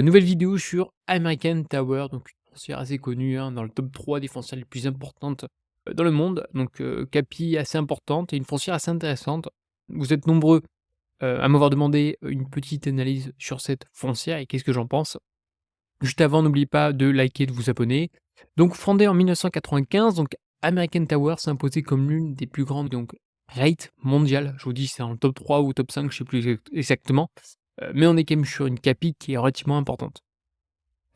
Nouvelle vidéo sur American Tower, donc une foncière assez connue, dans le top 3 des foncières les plus importantes, dans le monde. Donc, capi assez importante et une foncière assez intéressante. Vous êtes nombreux, à m'avoir demandé une petite analyse sur cette foncière et qu'est-ce que j'en pense. Juste avant, n'oubliez pas de liker, de vous abonner. Donc fondée en 1995, donc American Tower s'est imposée comme l'une des plus grandes donc REIT mondiales. Je vous dis, c'est dans le top 3 ou top 5, je sais plus exactement, mais on est quand même sur une capi qui est relativement importante.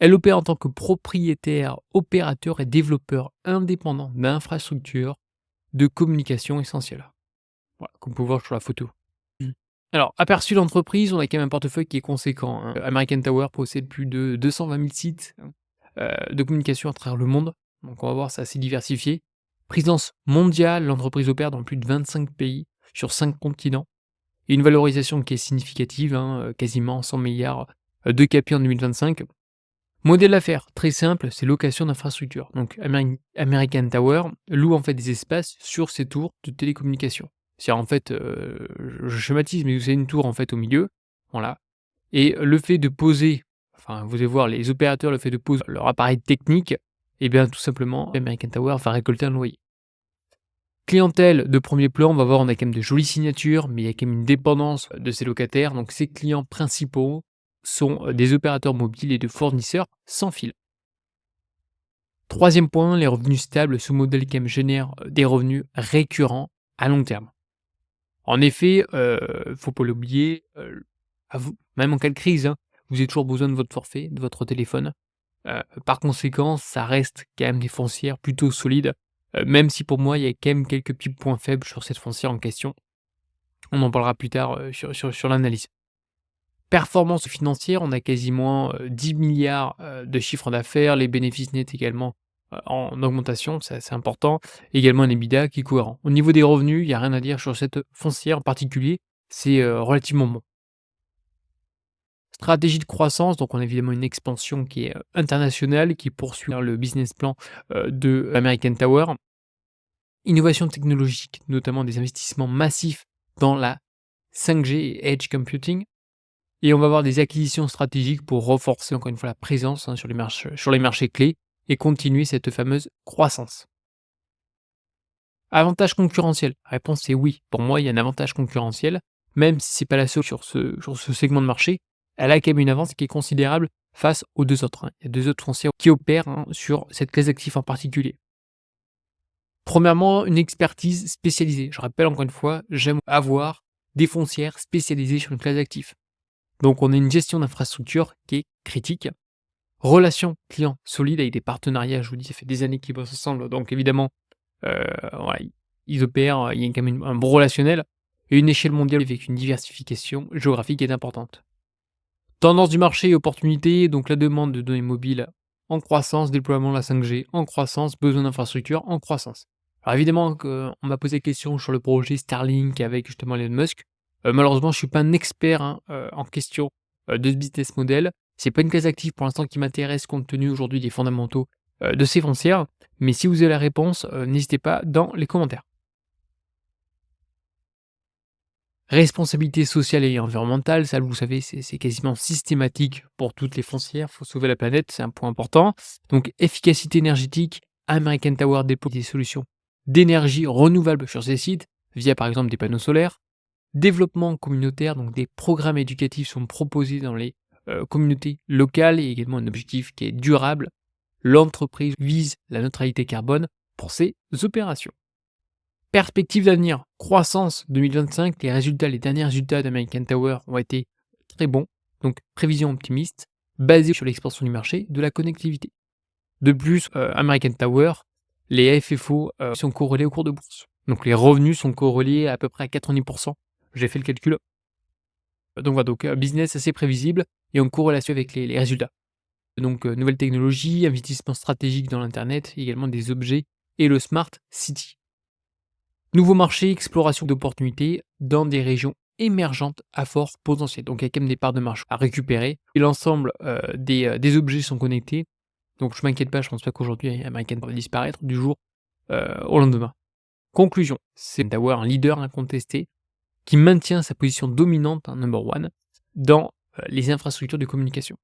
Elle opère en tant que propriétaire, opérateur et développeur indépendant d'infrastructures de communication essentielles. Voilà, comme vous pouvez voir sur la photo. Mmh. Alors, aperçu l'entreprise, on a quand même un portefeuille qui est conséquent, hein. American Tower possède plus de 220 000 sites, de communication à travers le monde. Donc on va voir, c'est assez diversifié. Présence mondiale, l'entreprise opère dans plus de 25 pays, sur 5 continents et une valorisation qui est significative, quasiment 100 milliards de capi en 2025. Modèle d'affaires, très simple, c'est location d'infrastructures. Donc American Tower loue en fait des espaces sur ses tours de télécommunications. C'est en fait, je schématise, mais c'est une tour en fait au milieu, voilà. Et le fait de poser, enfin vous allez voir les opérateurs, le fait de poser leur appareil technique, et bien tout simplement American Tower va récolter un loyer. Clientèle de premier plan, on va voir, on a quand même de jolies signatures, mais il y a quand même une dépendance de ses locataires. Donc ses clients principaux sont des opérateurs mobiles et de fournisseurs sans fil. Troisième point, les revenus stables. Ce modèle quand même génère des revenus récurrents à long terme. En effet, faut pas l'oublier, même en cas de crise, vous avez toujours besoin de votre forfait, de votre téléphone. Par conséquent, ça reste quand même des foncières plutôt solides, même si pour moi, il y a quand même quelques petits points faibles sur cette foncière en question. On en parlera plus tard, sur l'analyse. Performance financière, on a quasiment, 10 000 000 de chiffre d'affaires, les bénéfices nets également, en augmentation, c'est assez important. Également un EBITDA qui est cohérent. Au niveau des revenus, il y a rien à dire sur cette foncière en particulier, c'est, relativement bon. Stratégie de croissance, donc on a évidemment une expansion qui est, internationale, qui poursuit, le business plan, de American Tower. Innovation technologique, notamment des investissements massifs dans la 5G et edge computing. Et on va avoir des acquisitions stratégiques pour renforcer encore une fois la présence, sur les marchés clés et continuer cette fameuse croissance. Avantage concurrentiel? La réponse est oui. Pour moi, il y a un avantage concurrentiel, même si c'est pas la seule sur ce segment de marché. Elle a quand même une avance qui est considérable face aux 2 autres, Il y a 2 autres foncières qui opèrent, sur cette classe d'actifs en particulier. Premièrement, une expertise spécialisée. Je rappelle encore une fois, j'aime avoir des foncières spécialisées sur une classe d'actifs. Donc on a une gestion d'infrastructure qui est critique. Relation client solide avec des partenariats, je vous dis, ça fait des années qu'ils bossent ensemble, donc évidemment, voilà, ils opèrent, il y a quand même un bon relationnel et une échelle mondiale avec une diversification géographique est importante. Tendance du marché et opportunités, donc la demande de données mobiles en croissance, déploiement de la 5G en croissance, besoin d'infrastructures en croissance. Alors évidemment qu'on m'a posé des questions sur le projet Starlink avec justement Elon Musk. Malheureusement, je suis pas un expert, en question, de ce business model. C'est pas une case active pour l'instant qui m'intéresse compte tenu aujourd'hui des fondamentaux, de ces foncières. Mais si vous avez la réponse, n'hésitez pas dans les commentaires. Responsabilité sociale et environnementale, ça vous savez, c'est quasiment systématique pour toutes les foncières. Faut sauver la planète, c'est un point important. Donc efficacité énergétique, American Tower déploie des solutions d'énergie renouvelable sur ses sites, via par exemple des panneaux solaires. Développement communautaire, donc des programmes éducatifs sont proposés dans les, communautés locales et également un objectif qui est durable. L'entreprise vise la neutralité carbone pour ses opérations. Perspective d'avenir, croissance 2025, les derniers résultats d'American Tower ont été très bons, donc prévision optimiste, basée sur l'expansion du marché de la connectivité. De plus, American Tower, les FFO, sont corrélés au cours de bourse. Donc les revenus sont corrélés à peu près à 90. J'ai fait le calcul. Donc voilà, donc business assez prévisible et en corrélation avec les résultats. Donc nouvelles technologies, investissement stratégique dans l'internet, également des objets et le smart city. Nouveaux marchés, exploration d'opportunités dans des régions émergentes à fort potentiel. Donc il y a quand même des parts de marché à récupérer et l'ensemble, des objets sont connectés. Donc je m'inquiète pas, je pense pas qu'aujourd'hui American va disparaître du jour, au lendemain. Conclusion, c'est d'avoir un leader incontesté qui maintient sa position dominante, number one, dans, les infrastructures de communication.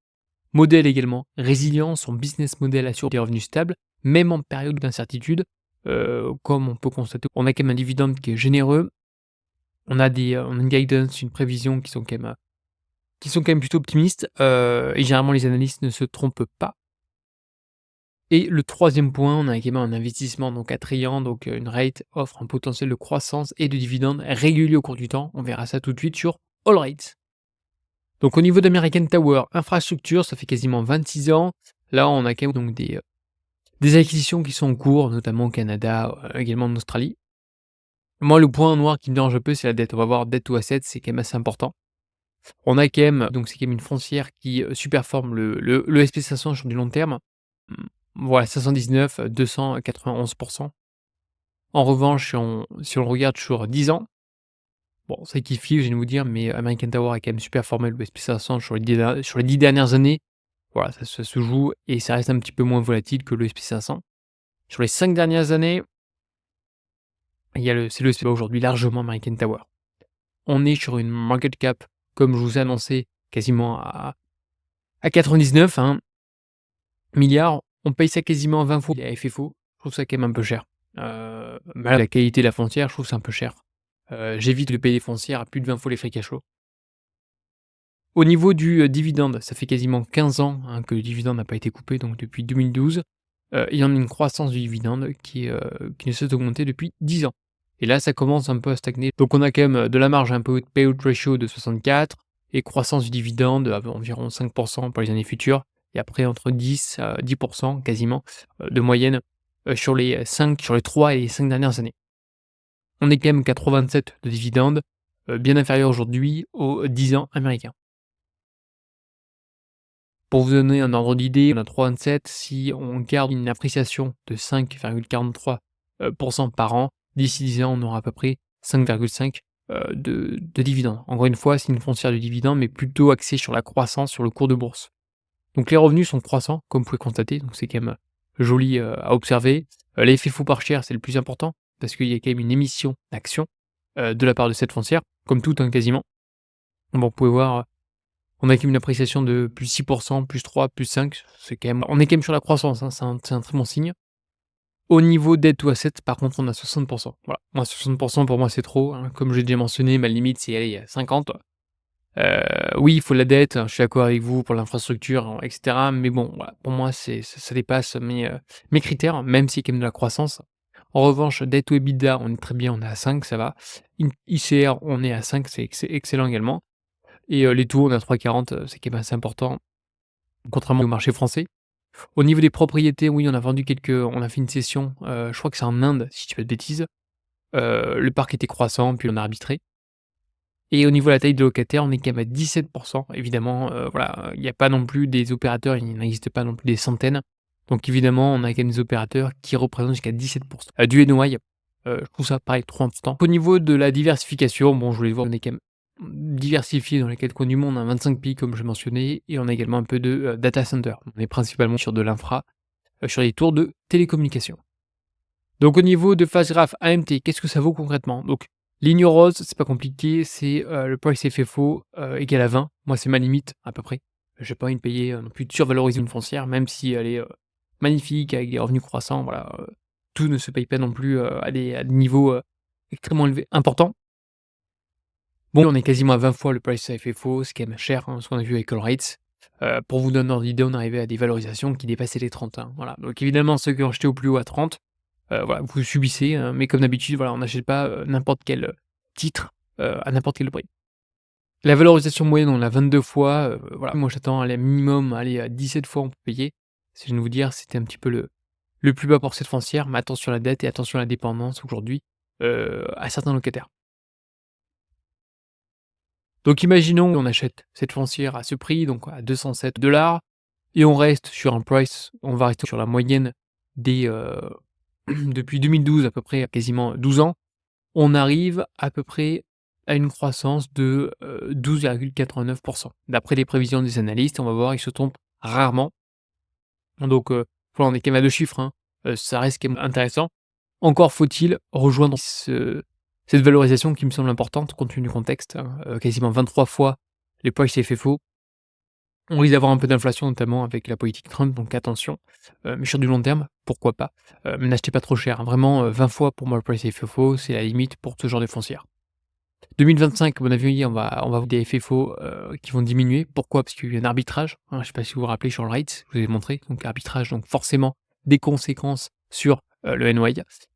Modèle également résilient, son business model assure des revenus stables, même en période d'incertitude. Comme on peut constater, on a quand même un dividende qui est généreux, on a une guidance, une prévision qui sont quand même plutôt optimistes, et généralement les analystes ne se trompent pas. Et le troisième point, on a également un investissement donc attrayant, donc une rate offre un potentiel de croissance et de dividendes réguliers au cours du temps. On verra ça tout de suite sur AllRates. Donc au niveau d'American Tower, infrastructure, ça fait quasiment 26 ans. Là, on a quand même donc des acquisitions qui sont en cours, notamment au Canada, également en Australie. Moi, le point noir qui me dérange un peu, c'est la dette. On va voir dette to asset, c'est quand même assez important. On a quand même donc c'est quand même une foncière qui, surperforme le SP500 sur du long terme. Mmh, voilà 519, 291. En revanche, si on le regarde sur 10 ans, bon c'est kiff-kiff, je viens de vous dire, mais American Tower a quand même superperformé le SP500 sur les 10 dernières années. Voilà, ça se joue et ça reste un petit peu moins volatile que le SP500. Sur les 5 dernières années, il y a le SP aujourd'hui largement American Tower. On est sur une market cap, comme je vous ai annoncé, quasiment à 99, hein, milliards. On paye ça quasiment 20 fois la FFO. Je trouve ça quand même un peu cher. Malgré la qualité de la foncière, je trouve ça un peu cher. J'évite de payer les foncières à plus de 20 fois les free cash flow. Au niveau du, dividende, ça fait quasiment 15 ans, hein, que le dividende n'a pas été coupé, donc depuis 2012. Il y en a une croissance du dividende qui ne cesse d'augmenter depuis 10 ans. Et là, ça commence un peu à stagner. Donc on a quand même, de la marge, un payout ratio de 64 et croissance du dividende à environ 5 pour les années futures et après entre 10 à 10 quasiment, de moyenne, sur les 3 et les 5 dernières années. On est quand même qu'à 3,27 de dividende, bien inférieur aujourd'hui aux 10 ans américains. Pour vous donner un ordre d'idée, on a 3,27. Si on garde une appréciation de 5,43 par an, d'ici 10 ans, on aura à peu près 5,5 de dividendes. Encore une fois, c'est une foncière de dividendes, mais plutôt axée sur la croissance, sur le cours de bourse. Donc les revenus sont croissants, comme vous pouvez constater, donc c'est quand même joli à observer. Les FFO par share, c'est le plus important, parce qu'il y a quand même une émission d'actions de la part de cette foncière, comme tout, hein, quasiment. Bon, vous pouvez voir, on a quand même une appréciation de plus 6%, plus 3, plus 5. C'est quand même, on est quand même sur la croissance, hein, c'est un très bon signe. Au niveau debt to asset, par contre, on a 60%. Voilà, moi 60% pour moi c'est trop, hein. Comme j'ai déjà mentionné, ma limite c'est aller à 50. Oui, il faut la dette, hein, je suis d'accord avec vous pour l'infrastructure, hein, et cetera, mais bon, voilà, pour moi ça dépasse mes critères, même s'il y a quand même de la croissance. En revanche, dette to EBITDA, on est très bien, on est à 5, ça va. ICR, on est à 5, c'est excellent également. Et les taux, on est à 3,40, c'est quand même assez important, contrairement au marché français. Au niveau des propriétés, oui, on a fait une session, je crois que c'est en Inde, si je dis pas de bêtises. Le parc était croissant, puis on a arbitré. Et au niveau de la taille de locataires, on est quand même à 17. Évidemment, voilà, il n'y a pas non plus des opérateurs, il n'existe pas non plus des centaines. Donc évidemment, on a quand même des opérateurs qui représentent jusqu'à 17. Du NOI, je trouve ça pareil trop important. Au niveau de la diversification, bon, je voulais voir, on est quand même diversifié dans les 4 coins du monde, on a 25 pays comme je mentionnais et on a également un peu de, data center. On est principalement sur de l'infra, sur les tours de télécommunications. Donc au niveau de phase graph AMT, qu'est-ce que ça vaut concrètement? Donc ligne rose, c'est pas compliqué, c'est, le price FFO, égal à 20. Moi, c'est ma limite à peu près. J'ai pas envie de payer, non plus de survaloriser une foncière, même si elle est, magnifique avec des revenus croissants, voilà, tout ne se paye pas non plus, à des niveaux, extrêmement élevés importants. Bon, on est quasiment à 20 fois le price FFO, c'est quand même cher, hein, ce qu'on a vu avec AllRates. Pour vous donner un ordre d'idée, on arrivait à des valorisations qui dépassaient les 30, hein, voilà. Donc évidemment, ceux qui ont acheté au plus haut à 30, voilà, vous subissez, mais comme d'habitude, voilà, on n'achète pas, n'importe quel, titre, à n'importe quel prix. La valorisation moyenne, on l'a 22 fois, voilà, moi j'attends allez, minimum, allez, à 17 fois on peut payer. Si je viens de vous dire, c'était un petit peu le plus bas pour cette foncière, mais attention à la dette et attention à la dépendance aujourd'hui, à certains locataires. Donc imaginons qu'on achète cette foncière à ce prix, donc à 207 et on reste sur un price, on va rester sur la moyenne des, depuis 2012 à peu près, quasiment 12 ans, on arrive à peu près à une croissance de, 12,89. D'après les prévisions des analystes, on va voir, ils se trompent rarement. Donc, voilà, on est quand même à 2 chiffres, hein, ça reste quand même intéressant. Encore faut-il rejoindre cette valorisation qui me semble importante compte tenu du contexte, hein, quasiment 23 fois les price FFO. On risque d'avoir un peu d'inflation, notamment avec la politique Trump, donc attention. Mais sur du long terme, pourquoi pas? Mais n'achetez pas trop cher, hein. Vraiment, 20 fois pour moi le price FFO, c'est la limite pour ce genre de foncière. 2025, à mon avis, on va avoir des FFO, qui vont diminuer. Pourquoi? Parce qu'il y a eu un arbitrage, hein, je ne sais pas si vous vous rappelez sur le REITs, je vous ai montré, donc arbitrage, donc forcément des conséquences sur, le NOI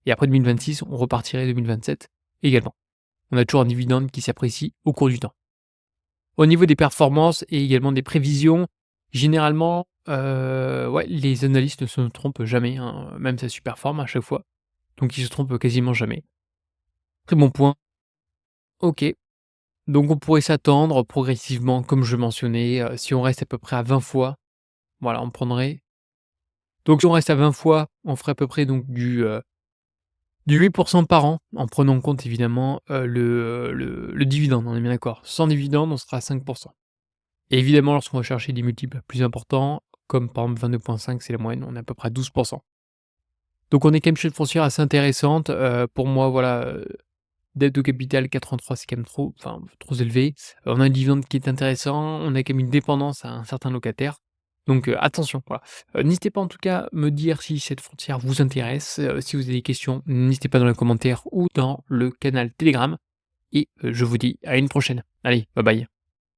et après 2026, on repartirait 2027 également. On a toujours un dividende qui s'apprécie au cours du temps. Au niveau des performances et également des prévisions, généralement, ouais, les analystes ne se trompent jamais, hein, même ça Superform à chaque fois, donc ils se trompent quasiment jamais. Très bon point. OK, donc on pourrait s'attendre progressivement, comme je mentionnais, si on reste à peu près à 20 fois, voilà, on prendrait donc si on reste à 20 fois, on ferait à peu près donc du 8 par an, en prenant en compte évidemment, le dividende, on est bien d'accord. Sans dividende, on sera à 5. Et évidemment, lorsqu'on va chercher des multiples plus importants, comme par exemple 22,5, c'est la moyenne, on est à peu près à 12. Donc on est quand même sur une foncière assez intéressante, pour moi voilà, dette au capital 83, c'est quand même trop, enfin trop élevé. On a un dividende qui est intéressant, on a quand même une dépendance à un certain locataire. Donc attention, voilà. N'hésitez pas en tout cas à me dire si cette foncière vous intéresse, si vous avez des questions, n'hésitez pas dans les commentaires ou dans le canal Telegram et je vous dis à une prochaine. Allez, bye bye.